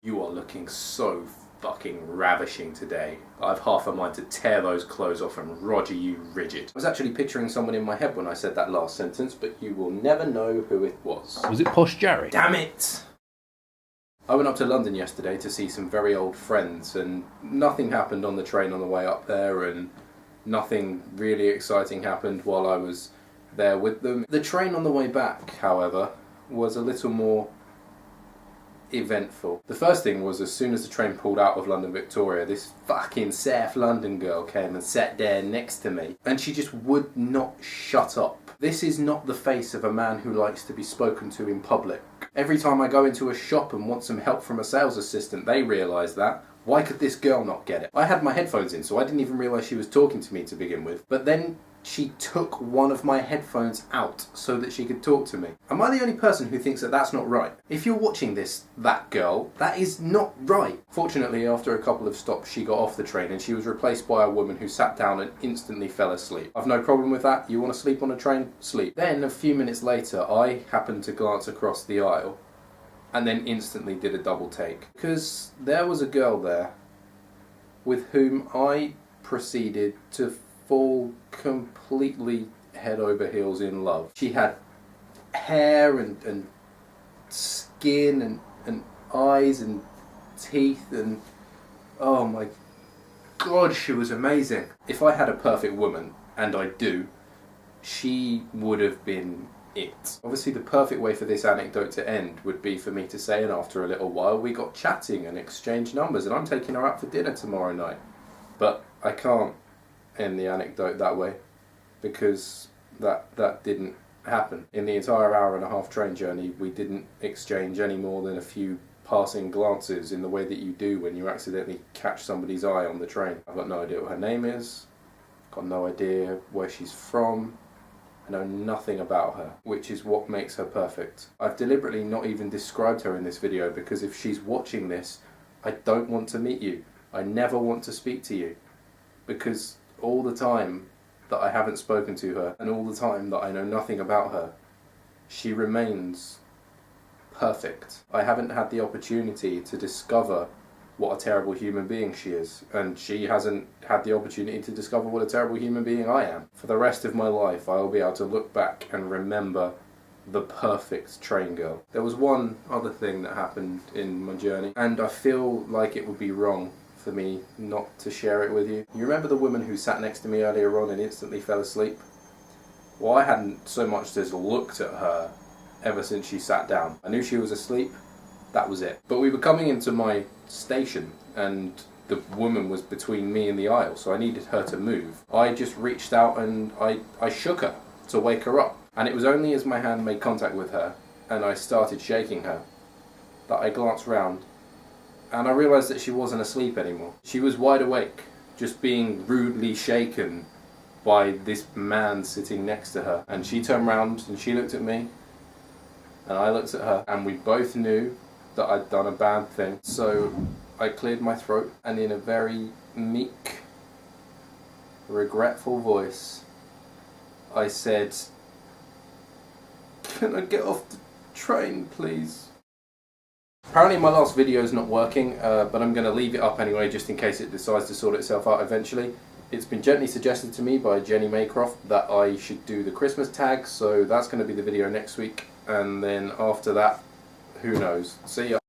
You are looking so fucking ravishing today. I've half a mind to tear those clothes off and roger you rigid. I was actually picturing someone in my head when I said that last sentence, but you will never know who it was. Was it Posh Jerry? Damn it! I went up to London yesterday to see some very old friends, and nothing happened on the train on the way up there, and nothing really exciting happened while I was there with them. The train on the way back, however, was a little more eventful. The first thing was, as soon as the train pulled out of London Victoria, this fucking South London girl came and sat there next to me, and she just would not shut up. This is not the face of a man who likes to be spoken to in public. Every time I go into a shop and want some help from a sales assistant, they realise that. Why could this girl not get it? I had my headphones in, so I didn't even realise she was talking to me to begin with. But then she took one of my headphones out so that she could talk to me. Am I the only person who thinks that that's not right? If you're watching this, that girl, that is not right. Fortunately, after a couple of stops, she got off the train and she was replaced by a woman who sat down and instantly fell asleep. I've no problem with that. You want to sleep on a train? Sleep. Then, a few minutes later, I happened to glance across the aisle and then instantly did a double take. Because there was a girl there with whom I proceeded to fall completely head over heels in love. She had hair and skin and eyes and teeth, and oh my god, she was amazing. If I had a perfect woman, and I do, she would have been it. Obviously the perfect way for this anecdote to end would be for me to say, and after a little while we got chatting and exchanged numbers and I'm taking her out for dinner tomorrow night. But I can't end the anecdote that way, because that didn't happen. In the entire hour and a half train journey, we didn't exchange any more than a few passing glances in the way that you do when you accidentally catch somebody's eye on the train. I've got no idea what her name is, got no idea where she's from, I know nothing about her, which is what makes her perfect. I've deliberately not even described her in this video, because if she's watching this, I don't want to meet you. I never want to speak to you, because all the time that I haven't spoken to her, and all the time that I know nothing about her, she remains perfect. I haven't had the opportunity to discover what a terrible human being she is, and she hasn't had the opportunity to discover what a terrible human being I am. For the rest of my life, I'll be able to look back and remember the perfect train girl. There was one other thing that happened in my journey, and I feel like it would be wrong for me not to share it with you. You remember the woman who sat next to me earlier on and instantly fell asleep? Well, I hadn't so much as looked at her ever since she sat down. I knew she was asleep, that was it. But we were coming into my station and the woman was between me and the aisle, so I needed her to move. I just reached out and I shook her to wake her up. And it was only as my hand made contact with her and I started shaking her that I glanced round and I realised that she wasn't asleep anymore. She was wide awake, just being rudely shaken by this man sitting next to her. And she turned round and she looked at me and I looked at her, and we both knew that I'd done a bad thing. So I cleared my throat and in a very meek, regretful voice, I said, "Can I get off the train, please?" Apparently my last video is not working, but I'm going to leave it up anyway just in case it decides to sort itself out eventually. It's been gently suggested to me by Jenny Maycroft that I should do the Christmas tag, so that's going to be the video next week, and then after that, who knows. See ya.